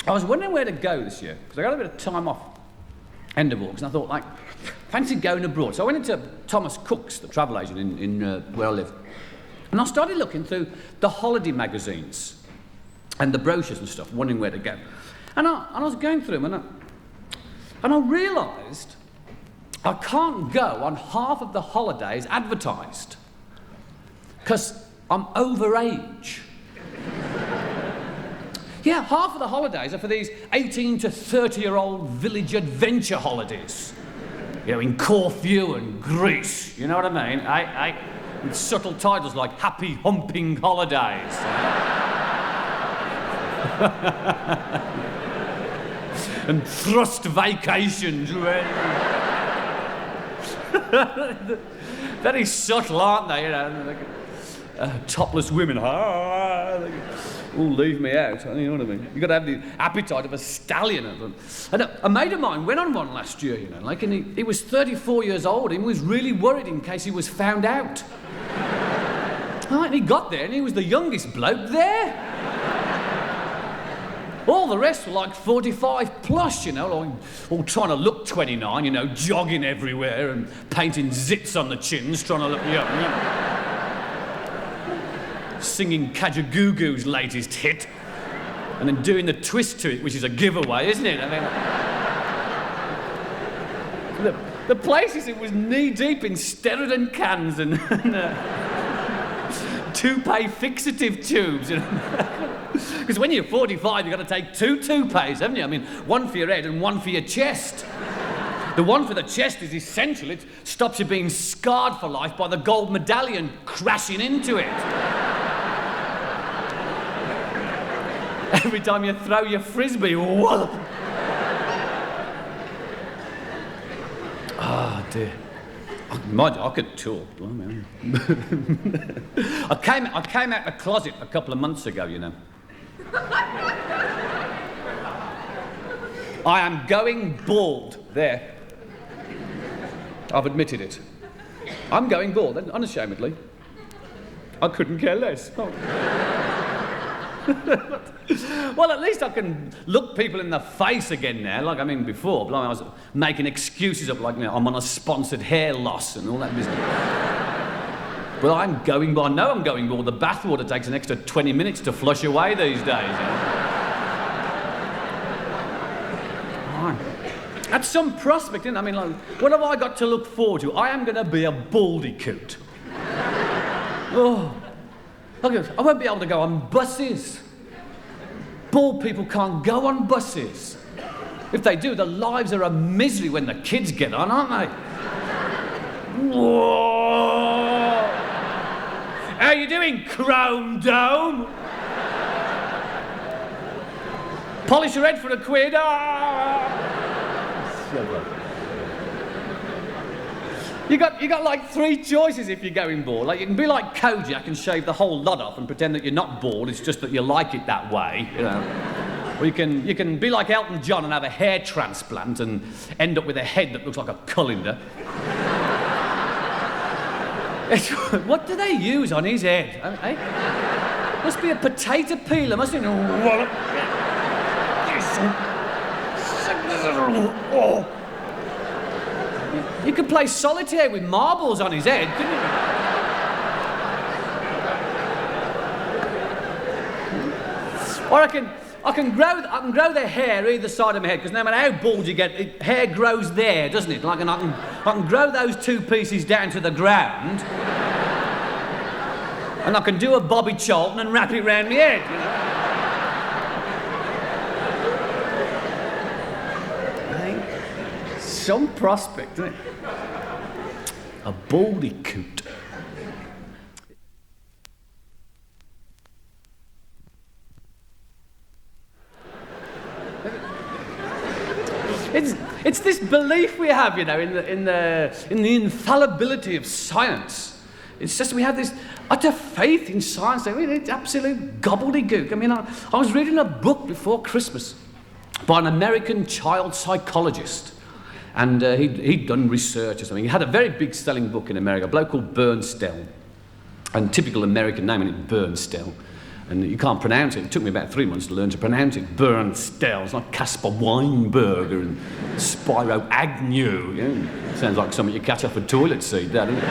I was wondering where to go this year, because I got a bit of time off, end of August, and I thought, like, fancy going abroad. So I went into Thomas Cook's, the travel agent in where I live, and I started looking through the holiday magazines and the brochures and stuff, wondering where to go. And I was going through them, and I realised I can't go on half of the holidays advertised, because I'm over age. Yeah, half of the holidays are for these 18 to 30-year-old village adventure holidays. You know, in Corfu and Greece, you know what I mean? With subtle titles like Happy Humping Holidays. And Thrust Vacations. Very subtle, aren't they? You know, topless women. All leave me out, you know what I mean? You've got to have the appetite of a stallion. And a mate of mine went on one last year, you know, like, and he was 34 years old, and he was really worried in case he was found out. Right, and he got there, and he was the youngest bloke there. All the rest were like 45 plus, you know, like, all trying to look 29, you know, jogging everywhere and painting zits on the chins, trying to look young, you know. Singing Kajagoogoo's latest hit, and then doing the twist to it, which is a giveaway, isn't it? I mean, the places, it was knee-deep in Steradon cans and toupee fixative tubes, you know. Because when you're 45, you've got to take two toupees, haven't you? I mean, one for your head and one for your chest. The one for the chest is essential. It stops you being scarred for life by the gold medallion crashing into it. Every time you throw your frisbee, wallop. Oh dear. I could talk. I came out of the closet a couple of months ago, you know. I am going bald. There. I've admitted it. I'm going bald, unashamedly. I couldn't care less. Oh. Well, at least I can look people in the face again now, like I mean before. Like I was making excuses up, like, you know, I'm on a sponsored hair loss and all that business. But I know I'm going bald. The bathwater takes an extra 20 minutes to flush away these days. You know? That's some prospect, isn't it? I mean, like, what have I got to look forward to? I am going to be a baldy coot. Oh. Look, I won't be able to go on buses. Bald people can't go on buses. If they do, their lives are a misery when the kids get on, aren't they? Whoa! How you doing, Chrome Dome? Polish your head for a quid. You got like three choices if you're going bald. Like, you can be like Kojak and shave the whole lot off and pretend that you're not bald, it's just that you like it that way, you know. Or you can be like Elton John and have a hair transplant and end up with a head that looks like a colander. What do they use on his head? Eh? Must be a potato peeler, must it? Oh. You could play solitaire with marbles on his head, couldn't you? Or I can grow the hair either side of my head, because no matter how bald you get, hair grows there, doesn't it? Like, and I can grow those two pieces down to the ground, and I can do a Bobby Charlton and wrap it round my head, you know. Some prospect, isn't it? A baldy coot. It's this belief we have, you know, in the infallibility of science. It's just we have this utter faith in science. I mean, it's absolute gobbledygook. I mean, I was reading a book before Christmas by an American child psychologist. And he'd done research or something. He had a very big selling book in America, a bloke called Bernstein. And typical American name, isn't it? Bernstein. And you can't pronounce it. It took me about 3 months to learn to pronounce it. Bernstell, it's like Casper Weinberger and Spyro Agnew. You know? Sounds like something you catch off a toilet seat, that, doesn't it?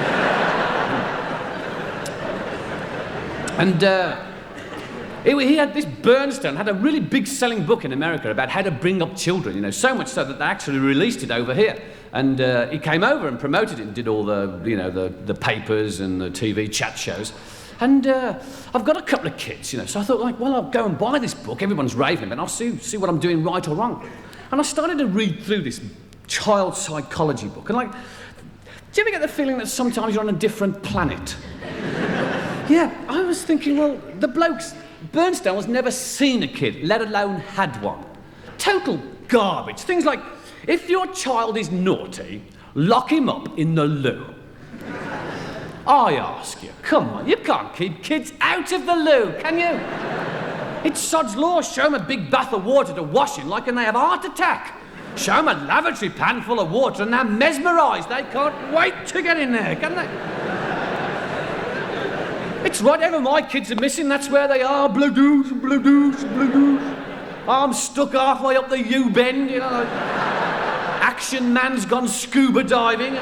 And he had this Bernstein had a really big selling book in America about how to bring up children, you know, so much so that they actually released it over here. And he came over and promoted it and did all the, you know, the papers and the TV chat shows. And I've got a couple of kids, you know, so I thought, like, well, I'll go and buy this book. Everyone's raving, but I'll see what I'm doing right or wrong. And I started to read through this child psychology book. And, like, do you ever get the feeling that sometimes you're on a different planet? Yeah, I was thinking, well, the blokes... Bernstein has never seen a kid, let alone had one. Total garbage. Things like, if your child is naughty, lock him up in the loo. I ask you, come on, you can't keep kids out of the loo, can you? It's sod's law. Show them a big bath of water to wash in like and they have a heart attack. Show them a lavatory pan full of water and they're mesmerised. They can't wait to get in there, can they? It's whatever my kids are missing, that's where they are. Blue-doos, blue-doos, blue-doos. I'm stuck halfway up the U-bend, you know. Like Action Man's gone scuba diving.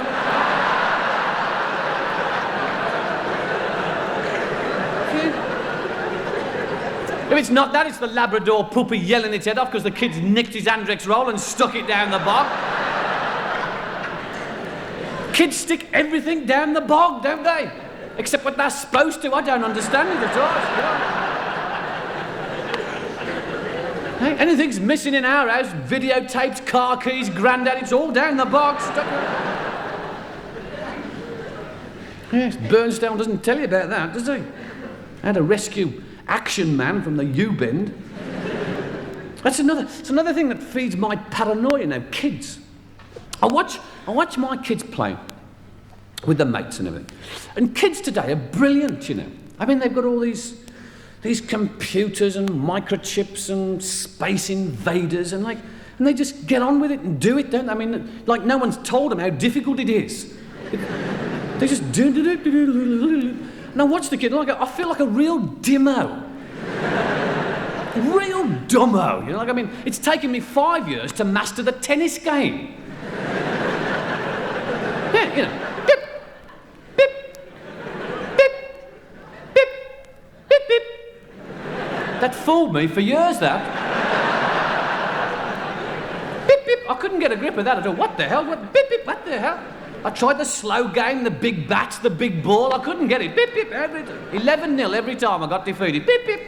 If it's not that, it's the Labrador puppy yelling its head off because the kid's nicked his Andrex roll and stuck it down the bog. Kids stick everything down the bog, don't they? Except what they're supposed to. I don't understand it at all. Hey, anything's missing in our house, videotapes, car keys, grandad, it's all down the box. Yes, Bernstein doesn't tell you about that, does he? I had to rescue Action Man from the U-bend. It's another thing that feeds my paranoia now, kids. I watch my kids play with the mates and everything. And kids today are brilliant, you know. I mean, they've got all these computers and microchips and space invaders and they just get on with it and do it, don't they? I mean, like no one's told them how difficult it is. They just do. And I watch the kid, I feel like a real dimmo. Real dumbo, you know? Like, I mean, it's taken me 5 years to master the tennis game. Yeah, you know. That fooled me for years, that. Bip, bip. I couldn't get a grip of that at all. What the hell? What? Bip, bip. What the hell? I tried the slow game, the big bats, the big ball. I couldn't get it. Bip, bip. 11-0 every time I got defeated. Bip, bip.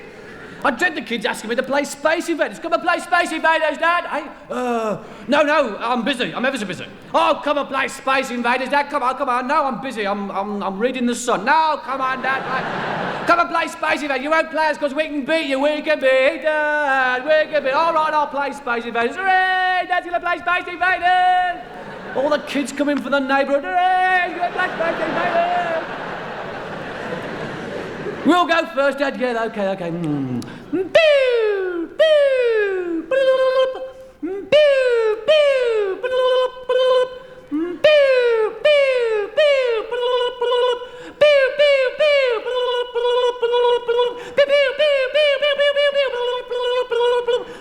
I dread the kids asking me to play Space Invaders. Come and play Space Invaders, Dad. Hey, no, I'm busy. I'm ever so busy. Oh, come and play Space Invaders, Dad. Come on. No, I'm busy. I'm reading The Sun. No, come on, Dad. Come and play Space Invaders. You won't play us because we can beat you. We can beat Dad. We can beat. All right, I'll play Space Invaders. Hooray! Dad's gonna play Space Invaders. All the kids come in from the neighbourhood. Hooray! He's gonna play Space Invaders. We'll go first, Dad. Yeah, okay. Boo! Boo! Boo! Boo!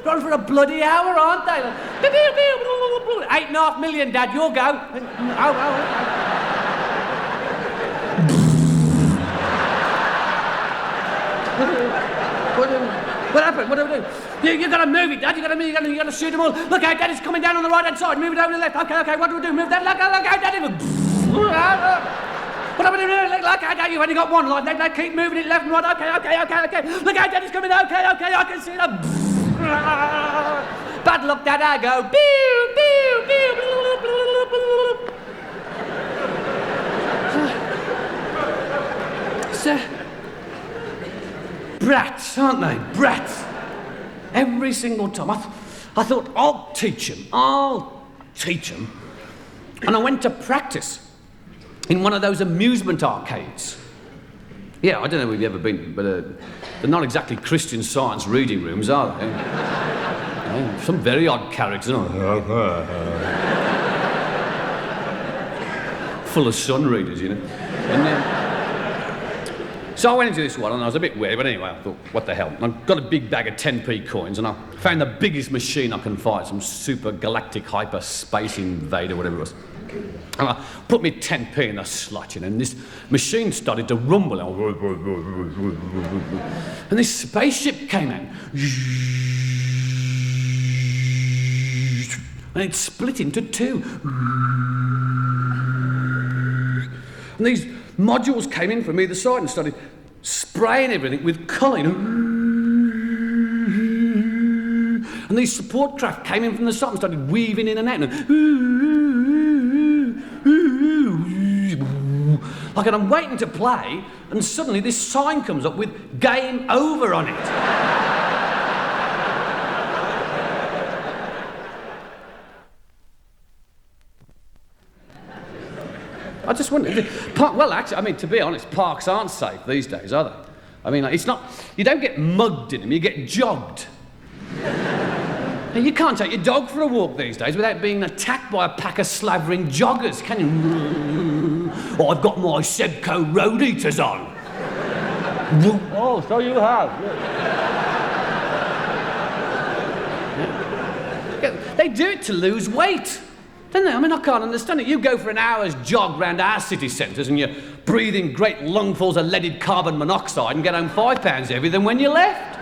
Run for a bloody hour, aren't they? 8.5 million, Dad. You'll go. What happened? What do we do? You gotta move it, Dad. You gotta shoot them all. Look out, Dad, it's coming down on the right-hand side. Move it over to the left. Okay, what do we do? Move that. Look out, Dad. What do we do? Look out, Dad, you've only got one line. They keep moving it left and right. Okay. Look out, Dad, it's coming. Okay, I can see them. Bad luck, Dad, I go. So, brats, aren't they? Brats. Every single time. I thought, I'll teach them. And I went to practice in one of those amusement arcades. Yeah, I don't know if you've ever been, but they're not exactly Christian Science reading rooms, are they? Some very odd characters. Full of sun readers, you know. And So I went into this one and I was a bit wary, but anyway, I thought, what the hell? And I got a big bag of 10p coins and I found the biggest machine I can find, some super galactic hyper space invader, whatever it was. And I put me 10p in the slot, and this machine started to rumble. And this spaceship came out. And it split into two. And these modules came in from either side and started spraying everything with colour. And these support craft came in from the side and started weaving in and out. Like, and I'm waiting to play, and suddenly this sign comes up with "Game Over" on it. I just wondered. Well, actually, I mean, to be honest, parks aren't safe these days, are they? I mean, like, it's not. You don't get mugged in them; you get jogged. You can't take your dog for a walk these days without being attacked by a pack of slavering joggers, can you? Oh, I've got my Sebco road eaters on. Oh, so you have. Yeah. They do it to lose weight, don't they? I mean, I can't understand it. You go for an hour's jog round our city centres and you're breathing great lungfuls of leaded carbon monoxide and get home £5 heavier than when you left.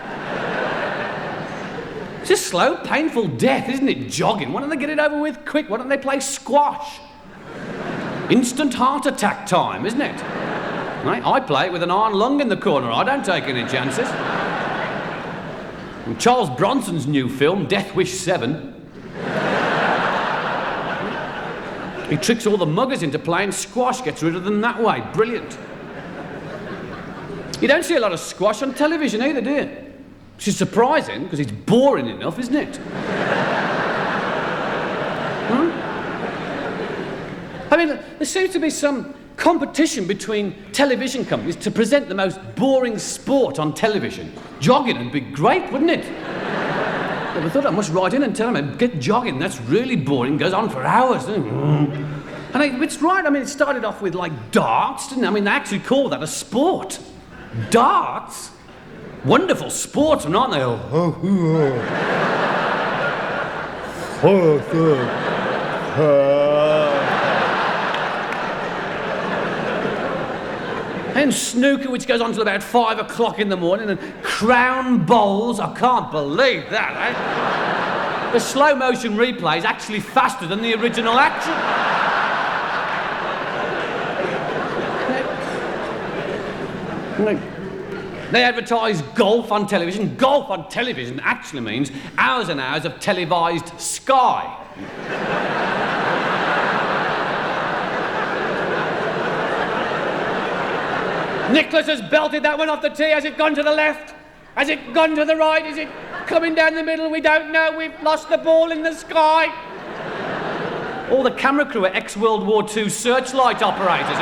It's a slow, painful death, isn't it, jogging? Why don't they get it over with quick? Why don't they play squash? Instant heart attack time, isn't it? Right? I play it with an iron lung in the corner. I don't take any chances. And Charles Bronson's new film, Death Wish 7, he tricks all the muggers into playing squash, gets rid of them that way. Brilliant. You don't see a lot of squash on television either, do you? Which is surprising, because it's boring enough, isn't it? I mean, there seems to be some competition between television companies to present the most boring sport on television. Jogging would be great, wouldn't it? I thought I must write in and tell them, get jogging, that's really boring, goes on for hours. And it's right, I mean, it started off with, like, darts, didn't it? I mean, they actually call that a sport. Darts? Wonderful sportsmen, aren't they? And snooker, which goes on till about 5 o'clock in the morning, and crown bowls. I can't believe that, eh? The slow motion replay is actually faster than the original action. They advertise golf on television. Golf on television actually means hours and hours of televised Sky. Nicholas has belted that one off the tee. Has it gone to the left? Has it gone to the right? Is it coming down the middle? We don't know. We've lost the ball in the sky. All the camera crew are ex-World War II searchlight operators.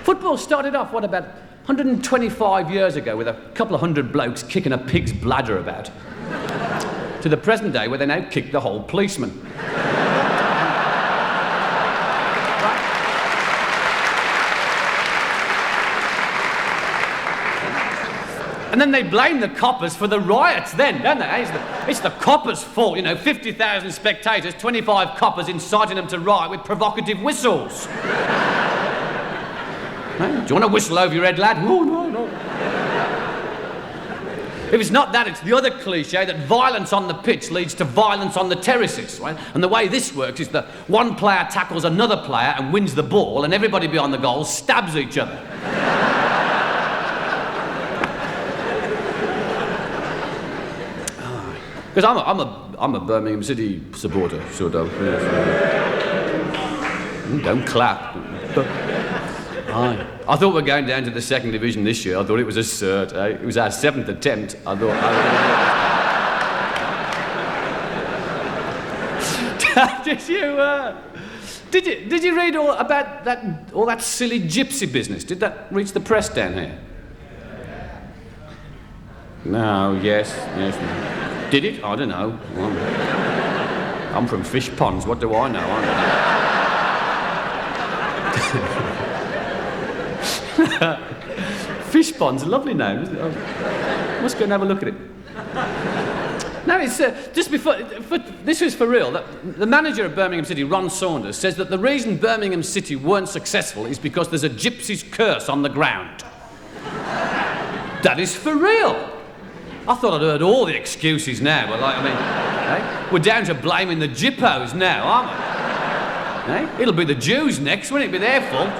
Football started off, what, about 125 years ago with a couple of hundred blokes kicking a pig's bladder about, to the present day where they now kick the whole policeman. And then they blame the coppers for the riots then, don't they? It's the coppers' fault, you know, 50,000 spectators, 25 coppers inciting them to riot with provocative whistles. Do you want to whistle over your head, lad? Oh, no. If it's not that, it's the other cliche that violence on the pitch leads to violence on the terraces, right? And the way this works is that one player tackles another player and wins the ball, and everybody beyond the goal stabs each other. Because I'm a Birmingham City supporter, sort of. Don't clap. I thought we were going down to the second division this year. I thought it was a cert. Eh? It was our 7th attempt. I thought. Did you read all about all that silly gypsy business? Did that reach the press down here? No. Yes. No. Did it? I don't know. I'm from fish ponds, what do I know? Fish ponds, a lovely name, isn't it? I must go and have a look at it. No, it's just before, this was for real. The manager of Birmingham City, Ron Saunders, says that the reason Birmingham City weren't successful is because there's a gypsy's curse on the ground. That is for real. I thought I'd heard all the excuses now, but we're down to blaming the Gippos now, aren't we? It'll be the Jews next, won't it? Be their fault.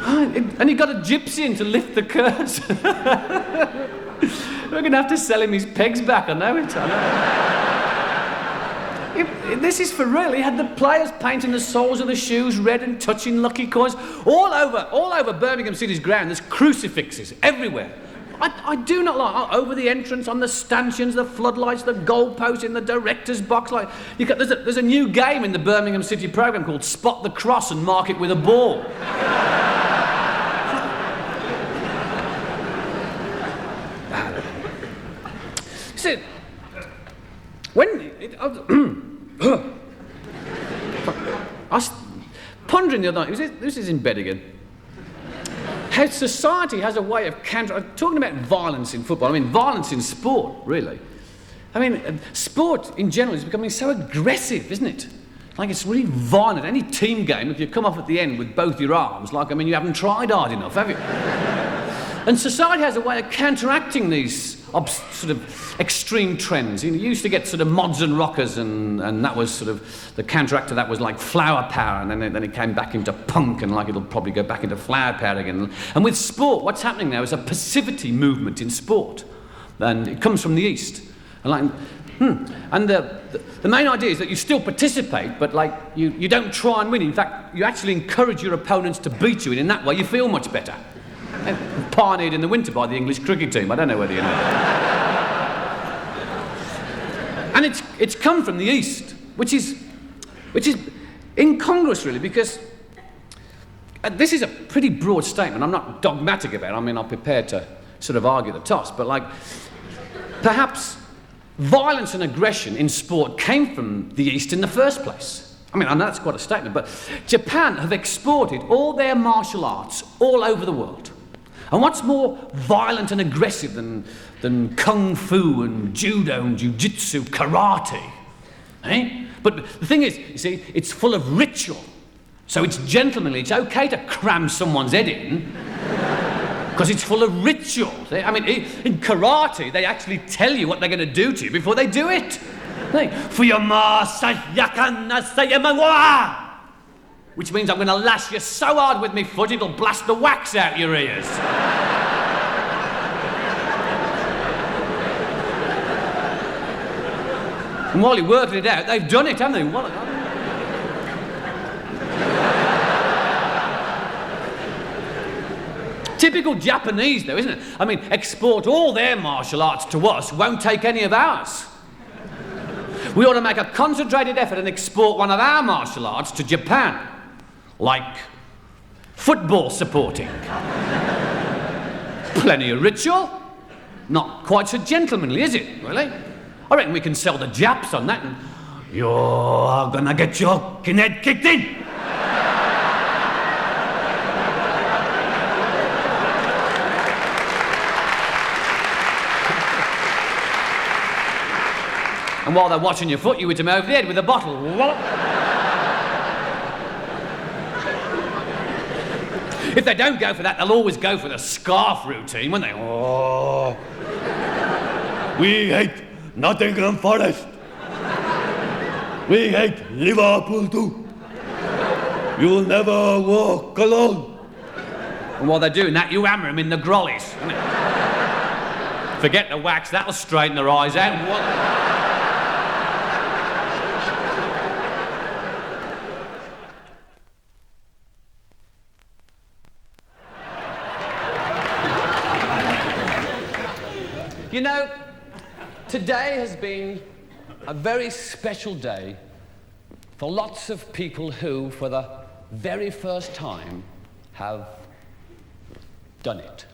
And he got a gypsy in to lift the curse. We're going to have to sell him his pegs back, I know it. This is for real. He had the players painting the soles of the shoes red and touching lucky coins. All over Birmingham City's ground, there's crucifixes everywhere. I do not like, over the entrance, on the stanchions, the floodlights, the goalposts in the director's box. There's a new game in the Birmingham City programme called Spot the Cross and Mark It with a Ball. See, I was pondering the other night, this is in bed again, how society has a way of talking about violence in football, violence in sport, really. Sport in general is becoming so aggressive, isn't it? It's really violent. Any team game, if you come off at the end with both your arms, you haven't tried hard enough, have you? And society has a way of counteracting these sort of extreme trends. You used to get sort of mods and rockers, and that was sort of, the counteract to that was like flower power, and then it came back into punk, and it'll probably go back into flower power again. And with sport, what's happening now is a passivity movement in sport, and it comes from the East. And the main idea is that you still participate, but you don't try and win. In fact, you actually encourage your opponents to beat you, and in that way you feel much better. Pioneered in the winter by the English cricket team. I don't know whether you know. And it's come from the East, which is incongruous, really, because this is a pretty broad statement. I'm not dogmatic about it. I'm prepared to sort of argue the toss, but perhaps violence and aggression in sport came from the East in the first place. I know that's quite a statement, but Japan have exported all their martial arts all over the world. And what's more violent and aggressive than kung fu and judo and jiu-jitsu, karate? But the thing is, you see, it's full of ritual. So it's gentlemanly. It's okay to cram someone's head in because it's full of ritual. In karate, they actually tell you what they're going to do to you before they do it. Which means I'm going to lash you so hard with my foot it'll blast the wax out your ears. And while you're working it out, they've done it, haven't they? Typical Japanese, though, isn't it? Export all their martial arts to us, won't take any of ours. We ought to make a concentrated effort and export one of our martial arts to Japan. Like football supporting. Plenty of ritual. Not quite so gentlemanly, is it, really? I reckon we can sell the Japs on that and you're gonna get your head kicked in. And while they're watching your foot, you hit them over the head with a bottle. If they don't go for that, they'll always go for the scarf routine, won't they? Oh, we hate Nottingham Forest. We hate Liverpool too. You'll never walk alone. And while they're doing that, you hammer them in the grollies. Forget the wax, that'll straighten their eyes out. You know, today has been a very special day for lots of people who, for the very first time, have done it.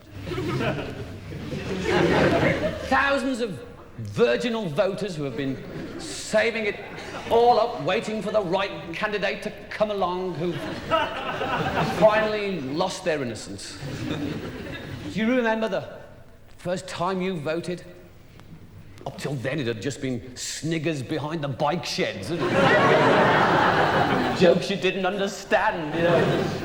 Thousands of virginal voters who have been saving it all up, waiting for the right candidate to come along who finally lost their innocence. Do you remember the first time you voted? Up till then, it had just been sniggers behind the bike sheds. Jokes you didn't understand, you know.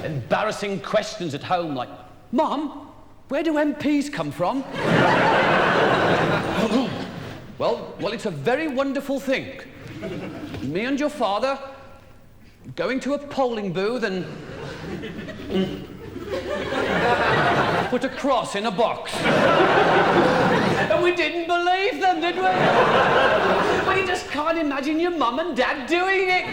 Embarrassing questions at home like, Mum, where do MPs come from? Well, it's a very wonderful thing. Me and your father going to a polling booth and put a cross in a box. And we didn't believe them, did we? Well, you just can't imagine your mum and dad doing it.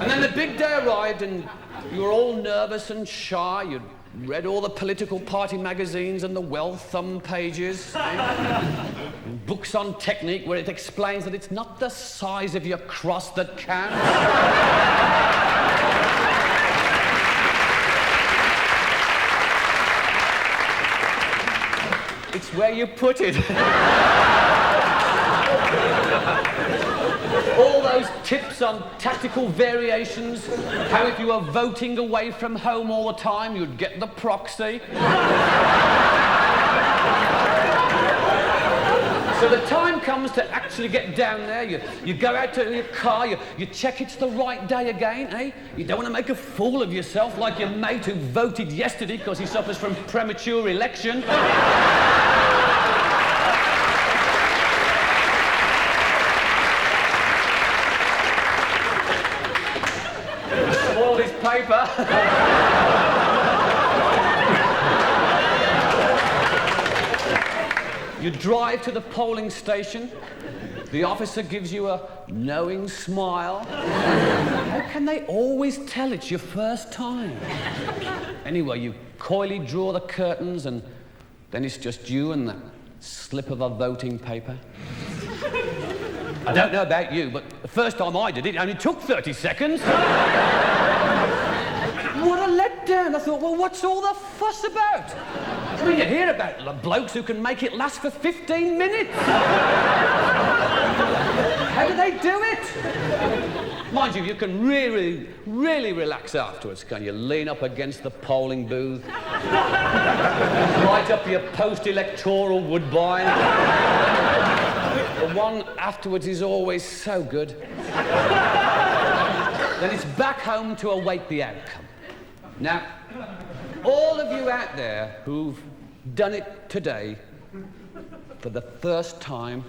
And then the big day arrived and you were all nervous and shy. You'd read all the political party magazines and the well-thumbed pages. Books on technique where it explains that it's not the size of your cross that counts. It's where you put it. All those tips on tactical variations, how if you were voting away from home all the time, you'd get the proxy. So the time comes to actually get down there, you go out to your car, you check it's the right day again, eh? You don't want to make a fool of yourself like your mate who voted yesterday because he suffers from premature election. Spoiled his paper. You drive to the polling station. The officer gives you a knowing smile. How can they always tell it's your first time? Anyway, you coyly draw the curtains and then it's just you and that slip of a voting paper. I don't know about you, but the first time I did it, it only took 30 seconds. What a letdown. I thought, well, what's all the fuss about? I mean, you hear about the blokes who can make it last for 15 minutes. How do they do it? Mind you, you can really, really relax afterwards, can you? Lean up against the polling booth, light up your post-electoral woodbine. The one afterwards is always so good. Then it's back home to await the outcome. Now, all of you out there who've done it today for the first time,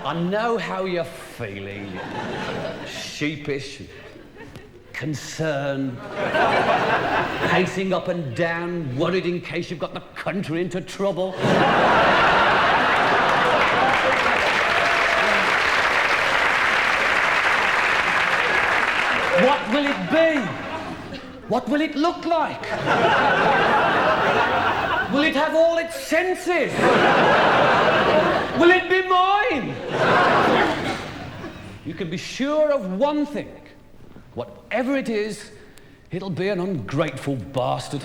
I know how you're feeling. Sheepish, concerned, pacing up and down, worried in case you've got the country into trouble. What will it be? What will it look like? Will it have all its senses? Will it be mine? You can be sure of one thing. Whatever it is, it'll be an ungrateful bastard.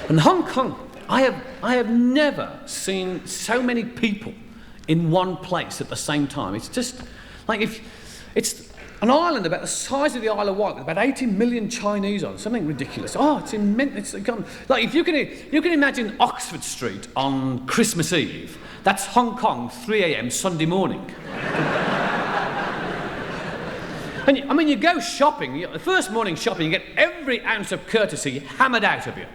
In Hong Kong, I have never seen so many people in one place at the same time. It's just like if it's an island about the size of the Isle of Wight with about 80 million Chinese on it, something ridiculous. Oh, it's immense. It's like if you can imagine Oxford Street on Christmas Eve, that's Hong Kong, 3 a.m. Sunday morning. And you go shopping, the first morning shopping, you get every ounce of courtesy hammered out of you.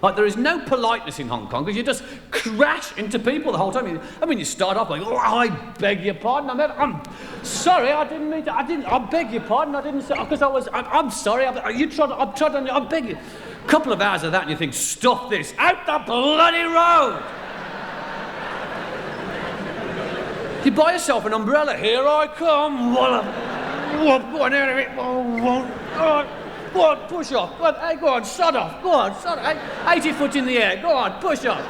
Like, there is no politeness in Hong Kong because you just crash into people the whole time. I mean, you start off like, oh, I beg your pardon, I'm sorry, I didn't mean to, I beg your pardon, I didn't say, because I'm sorry, I beg you. A couple of hours of that and you think, stop this, out the bloody road! You buy yourself an umbrella, here I come, go on, out of it, go on, push off. Go on, sod off. Go on, sod off. 80 foot in the air. Go on, push off.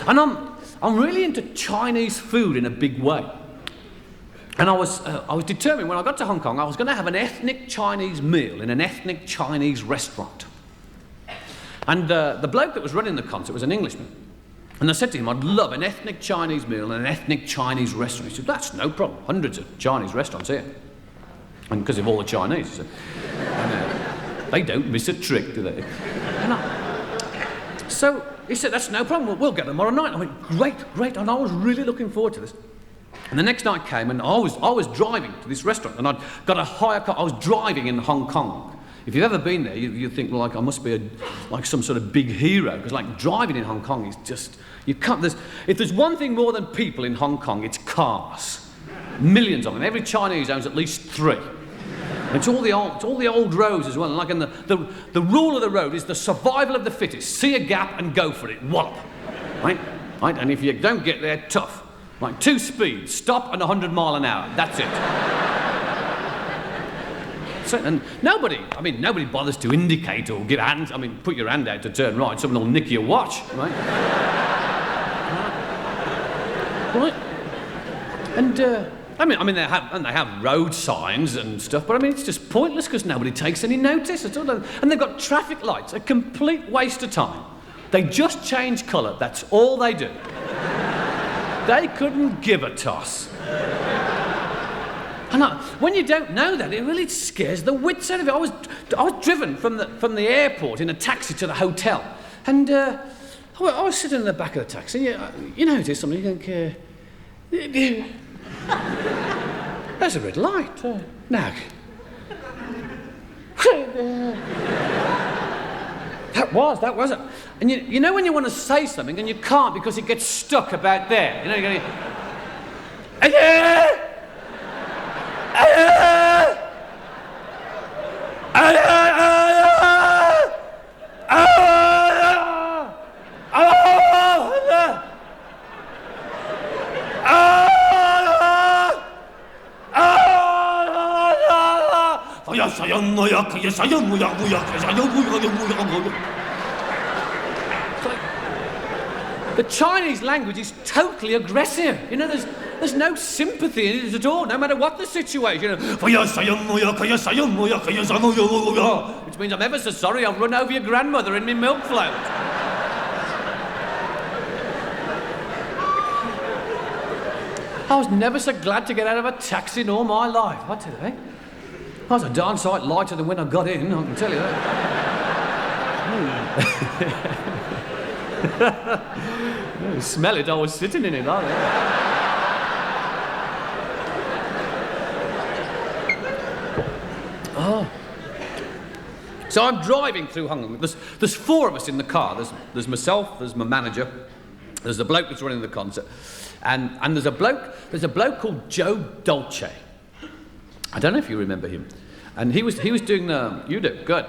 And I'm really into Chinese food in a big way. And I was determined when I got to Hong Kong I was going to have an ethnic Chinese meal in an ethnic Chinese restaurant. And the bloke that was running the concert was an Englishman. And I said to him, I'd love an ethnic Chinese meal in an ethnic Chinese restaurant. He said, that's no problem. Hundreds of Chinese restaurants here. And because of all the Chinese, he said. And, they don't miss a trick, do they? So he said, that's no problem. We'll get them tomorrow night. I went, great. And I was really looking forward to this. And the next night came, and I was driving to this restaurant, and I'd got a hire car. I was driving in Hong Kong. If you've ever been there, you think, well, like, I must be like some sort of big hero, because like driving in Hong Kong is just, you can't. If there's one thing more than people in Hong Kong, it's cars. Millions of them. Every Chinese owns at least 3. And it's all the old roads as well. And like, and the rule of the road is the survival of the fittest. See a gap and go for it. Wallop, right? And if you don't get there, tough. Like 2 speeds, stop and 100 mile an hour. That's it. So, and nobody bothers to indicate or give hands. I mean, put your hand out to turn right, someone will nick your watch, right? Right? And they have road signs and stuff, but I mean, it's just pointless because nobody takes any notice at all. And they've got traffic lights, a complete waste of time. They just change colour. That's all they do. They couldn't give a toss. And when you don't know that, it really scares the wits out of it. I was driven from the airport in a taxi to the hotel, and I was sitting in the back of the taxi. You notice something. You think, there's a red light. Now, that was it. And you know when you want to say something and you can't because it gets stuck about there. You know, you're going. The Chinese language is totally aggressive. You know, there's no sympathy in it at all, no matter what the situation. Which means I'm ever so sorry I've run over your grandmother in my milk float. I was never so glad to get out of a taxi in all my life, I tell you. I was a darn sight lighter than when I got in, I can tell you that. You smell it, I was sitting in it, aren't I? Oh. So I'm driving through Hong Kong. There's 4 of us in the car. There's myself, there's my manager, there's the bloke that's running the concert, and there's a bloke called Joe Dolce. I don't know if you remember him. And he was doing the... You do, good.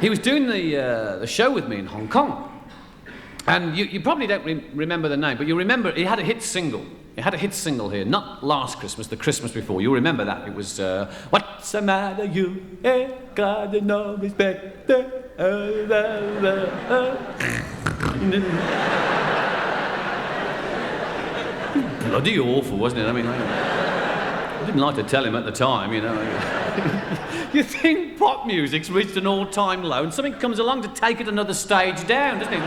He was doing the show with me in Hong Kong. And you probably don't remember the name, but you remember he had a hit single. He had a hit single here, not last Christmas, the Christmas before. You'll remember that. It was, what's the matter, you ain't got no respect. Bloody awful, wasn't it? I mean, I didn't like to tell him at the time, you know. You think pop music's reached an all-time low and something comes along to take it another stage down, doesn't it?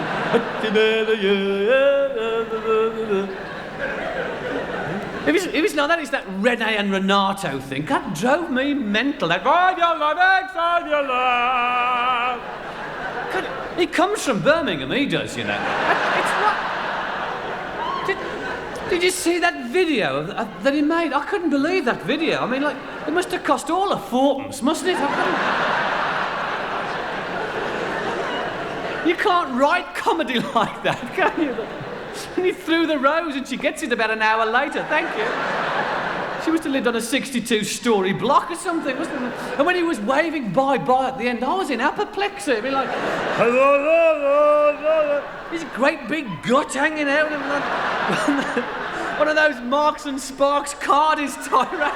If it's not that, it's that Rene and Renato thing. That drove me mental. That God, your love. God, he comes from Birmingham, he does, you know. It's not... Did you see that video that he made? I couldn't believe that video. I mean, like, it must have cost all a fortune, mustn't it? You can't write comedy like that, can you? And he threw the rose and she gets it about an hour later. Thank you. She must have lived on a 62-storey block or something, wasn't it? And when he was waving bye-bye at the end, I was in apoplexy. I mean, like, his great big gut hanging out of one of those Marks and Sparks Cardi's tie around.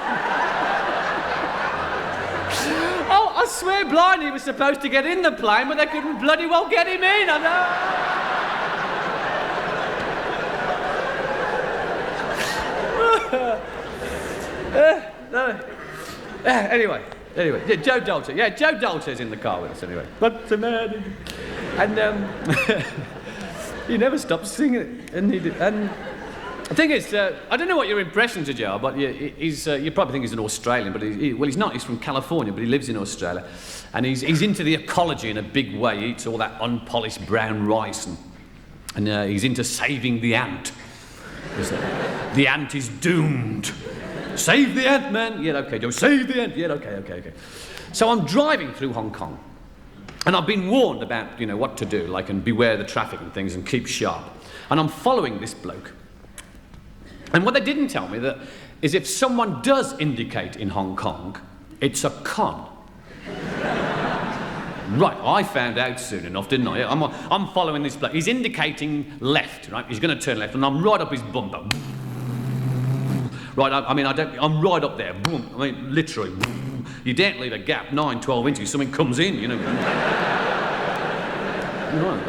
Oh, I swear blind he was supposed to get in the plane, but they couldn't bloody well get him in, I know. Anyway, yeah, Joe Dalter. Yeah, Joe Dalter's in the car with us anyway. What's the matter? And he never stopped singing it. And the thing is, I don't know what your impressions are, Joe, but you probably think he's an Australian, but he's not. He's from California, but he lives in Australia. And he's into the ecology in a big way. He eats all that unpolished brown rice, and he's into saving the ant. The ant is doomed. Save the ant, man. Yeah, okay, Joe, save the ant. Yeah, okay. So I'm driving through Hong Kong, and I've been warned about, what to do, and beware the traffic and things, and keep sharp. And I'm following this bloke. And what they didn't tell me is if someone does indicate in Hong Kong, it's a con. Right, I found out soon enough, didn't I? I'm following this bloke. He's indicating left, right? He's going to turn left, and I'm right up his bumper. Right, I'm right up there. Boom. Literally. You daren't leave a gap 9, 12 inches. Something comes in,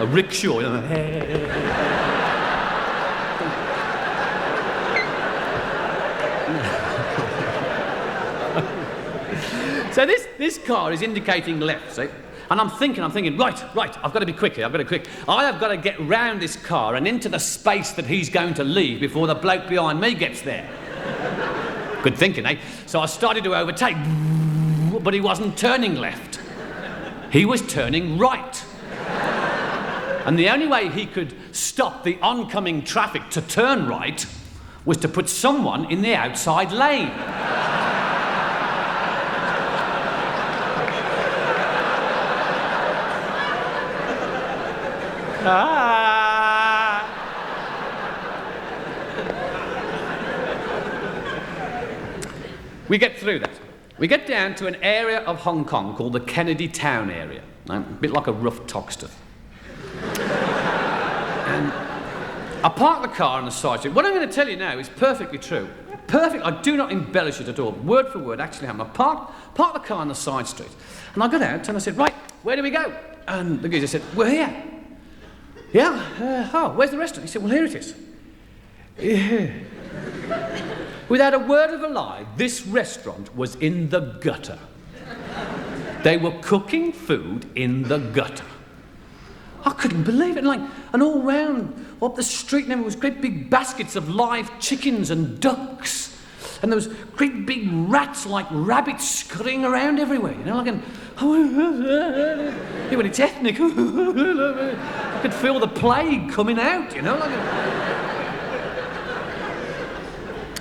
A rickshaw, So this car is indicating left, see? And I'm thinking, right, I've got to be quick here, I have got to get round this car and into the space that he's going to leave before the bloke behind me gets there. Good thinking, eh? So I started to overtake, but he wasn't turning left. He was turning right. And the only way he could stop the oncoming traffic to turn right was to put someone in the outside lane. We get through that. We get down to an area of Hong Kong called the Kennedy Town area, a bit like a rough Toxteth. And I park the car on the side street. What I'm going to tell you now is perfectly true. Perfect. I do not embellish it at all. Word for word, actually happened. I parked the car on the side street, and I got out and I said, right, where do we go? And the geezer said, we're here. Yeah? Where's the restaurant? He said, well, here it is. Yeah. Without a word of a lie, this restaurant was in the gutter. They were cooking food in the gutter. I couldn't believe it. And all round, up the street, there was great big baskets of live chickens and ducks. And there was great big rats like rabbits scurrying around everywhere, when it's ethnic, I could feel the plague coming out,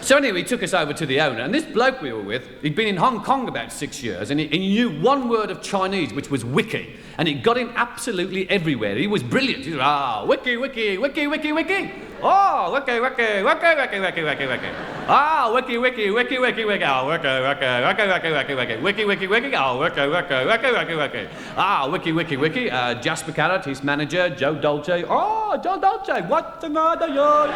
So anyway, he took us over to the owner, and this bloke we were with, he'd been in Hong Kong about 6 years, and he knew one word of Chinese, which was wiki, and it got him absolutely everywhere. He was brilliant. He was, wiki, wiki, wiki, wiki, wiki. Oh, wiki, wiki, wiki, wiki, wiki, wiki, wiki. Ah, wiki, wiki, wiki, wiki, wiki. Oh, wiki, wiki, wiki, wiki, wiki, wiki. Wiki, wiki, wiki. Oh, wiki, wiki, wiki, wiki, wiki. Ah, wiki, wiki, wiki. Jasper Carrott, his manager, Joe Dolce. Oh, Joe Dolce, what's the matter, yo?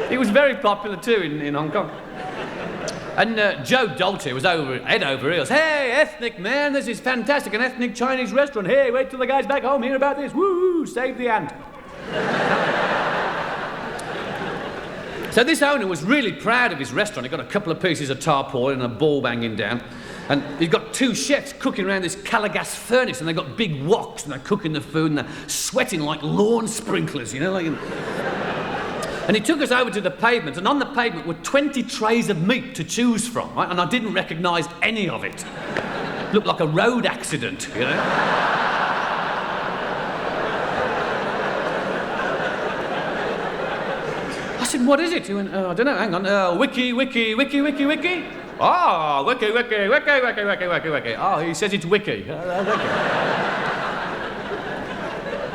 He was very popular too in Hong Kong. And Joe Dolce was head over heels. Hey, ethnic man, this is fantastic, an ethnic Chinese restaurant. Hey, wait till the guys back home hear about this. Woo, save the ant. So this owner was really proud of his restaurant. He got a couple of pieces of tarpaulin and a ball banging down. And he's got 2 chefs cooking around this calagas furnace, and they've got big woks, and they're cooking the food, and they're sweating like lawn sprinklers, And he took us over to the pavement, and on the pavement were 20 trays of meat to choose from, right? And I didn't recognise any of it. Looked like a road accident, I said, what is it? He went, I don't know, hang on. Wiki, wiki, wiki, wiki, wiki. Oh, wiki, wiki, wiki, wiki, wiki, wiki, wiki. Oh, he says it's wiki. Wiki.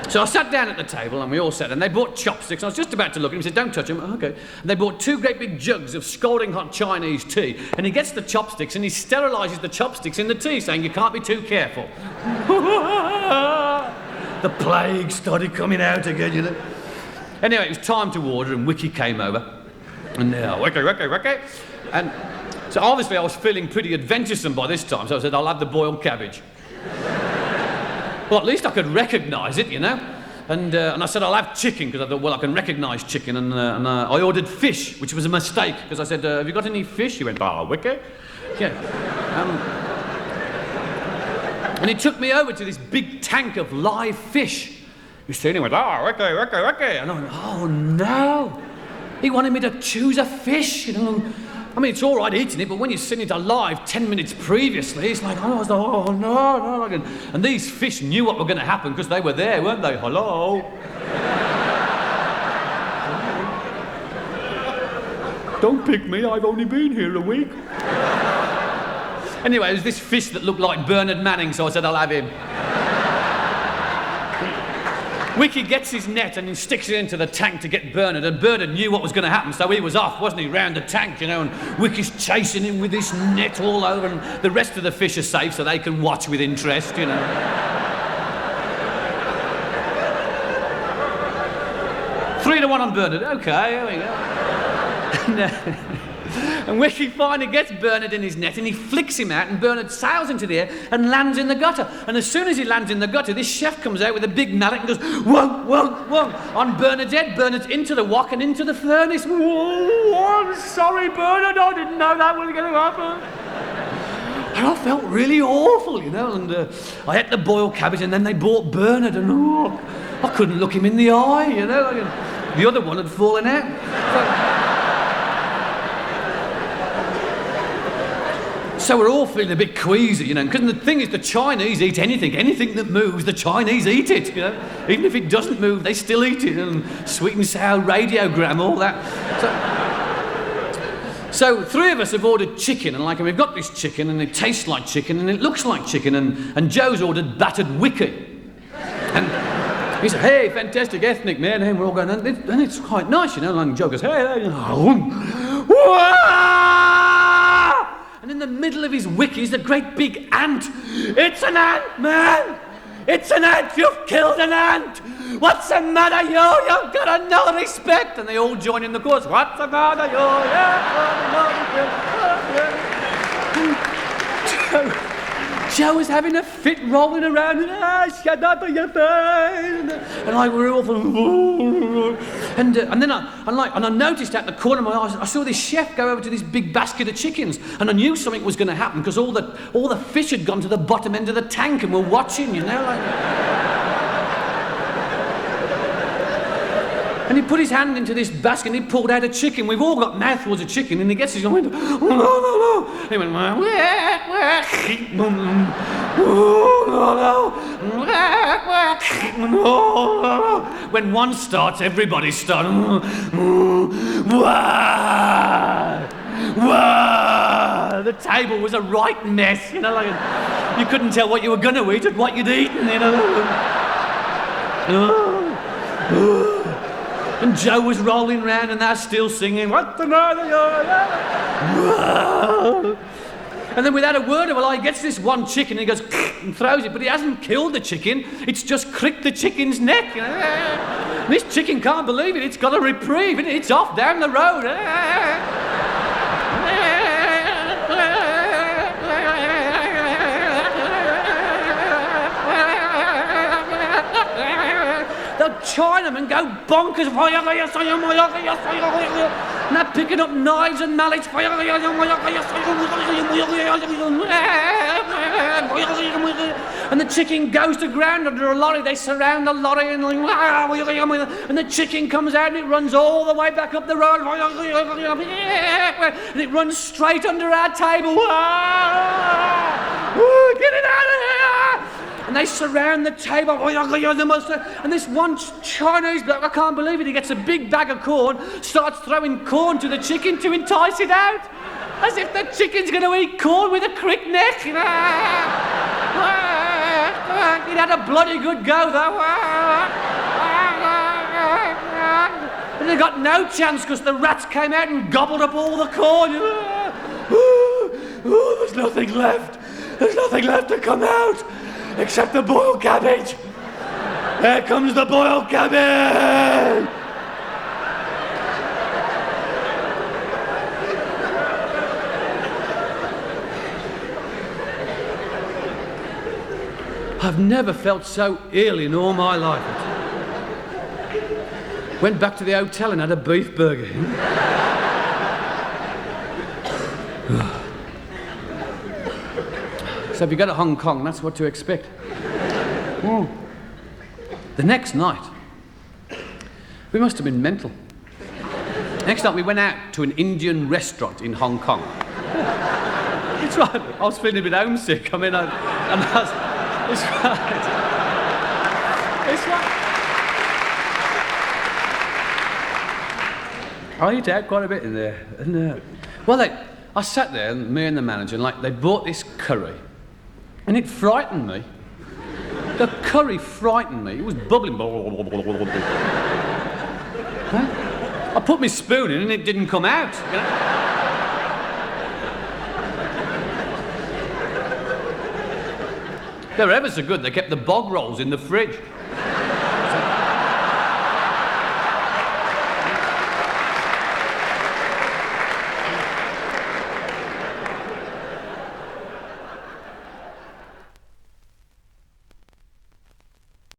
So I sat down at the table and we all sat, and they bought chopsticks. I was just about to look at him. He said, don't touch them. Oh, okay. And they bought 2 great big jugs of scalding hot Chinese tea, and he gets the chopsticks and he sterilises the chopsticks in the tea, saying you can't be too careful. The plague started coming out again, Anyway, it was time to order, and Wiki came over. And Wiki, Wiki, Wiki. And so obviously I was feeling pretty adventuresome by this time, so I said, I'll have the boiled cabbage. Well, at least I could recognise it, you know. And I said, I'll have chicken, because I thought, well, I can recognise chicken. And I ordered fish, which was a mistake, because I said, have you got any fish? He went, wicked. Yeah. And he took me over to this big tank of live fish. He said, he went, okay. And I went, oh, no. He wanted me to choose a fish, you know. I mean, it's all right eating it, but when you're sitting it alive 10 minutes previously, it's like, oh, I was like, oh, no. And these fish knew what was going to happen because they were there, weren't they? Hello? Don't pick me, I've only been here a week. Anyway, it was this fish that looked like Bernard Manning, so I said, I'll have him. Wiki gets his net and he sticks it into the tank to get Bernard, and Bernard knew what was going to happen, so he was off, wasn't he, round the tank, you know, and Wiki's chasing him with this net all over, and the rest of the fish are safe so they can watch with interest, you know. 3-1 on Bernard. Okay, here we go. And Wiki finally gets Bernard in his net and he flicks him out, and Bernard sails into the air and lands in the gutter. And as soon as he lands in the gutter, this chef comes out with a big mallet and goes, whoa, on Bernard's head. Bernard's into the wok and into the furnace. Whoa, I'm sorry, Bernard, I didn't know that was going to happen. And I felt really awful, you know, and I had to boil cabbage, and then they brought Bernard, and I couldn't look him in the eye, you know. The other one had fallen out. So we're all feeling a bit queasy, you know, because the thing is, the Chinese eat anything that moves, the Chinese eat it, you know. Even if it doesn't move, they still eat it, and sweet and sour radiogram, all that. So 3 of us have ordered chicken, and we've got this chicken, and it tastes like chicken, and it looks like chicken, and Joe's ordered battered wiki. And he said, hey, fantastic ethnic, man, and we're all going, and it's quite nice, you know, and Joe goes, hey, and in the middle of his wiki is a great big ant. It's an ant, man! It's an ant! You've killed an ant! What's the matter, you? You've got no respect! And they all join in the chorus. What's the matter, you? Joe was having a fit rolling around, and shut up in your face, and we're all and then I noticed out the corner of my eyes, I saw this chef go over to this big basket of chickens, and I knew something was going to happen because all the fish had gone to the bottom end of the tank and were watching, you know, And he put his hand into this basket and he pulled out a chicken. We've all got mouthfuls of chicken, and he gets his hand. No. He went, when one starts, everybody starts. The table was a right mess, you know, you couldn't tell what you were going to eat and what you'd eaten, you know. And Joe was rolling around and they're still singing, what the matter? And then without a word of a lie, he gets this one chicken and he goes and throws it, but he hasn't killed the chicken, it's just cricked the chicken's neck. And this chicken can't believe it, it's got a reprieve, and it's off down the road. The Chinamen go bonkers, and they're picking up knives and mallets. And the chicken goes to ground under a lorry. They surround the lorry, and the chicken comes out and it runs all the way back up the road, and it runs straight under our table. Get it out of here! And they surround the table, and this one Chinese bloke, I can't believe it, he gets a big bag of corn, starts throwing corn to the chicken to entice it out, as if the chicken's going to eat corn with a crick neck. He'd had a bloody good go, though. And they got no chance because the rats came out and gobbled up all the corn. There's nothing left. There's nothing left to come out. Except the boiled cabbage. There comes the boiled cabbage. I've never felt so ill in all my life. Went back to the hotel and had a beef burger. So if you go to Hong Kong, that's what to expect. The next night, we must have been mental. Next night we went out to an Indian restaurant in Hong Kong. It's right, I was feeling a bit homesick. It's right. It's right. I eat out quite a bit in there. And, I sat there, and me and the manager, and they bought this curry, and it frightened me. The curry frightened me. It was bubbling. Huh? I put my spoon in and it didn't come out. You know? They were ever so good. They kept the bog rolls in the fridge.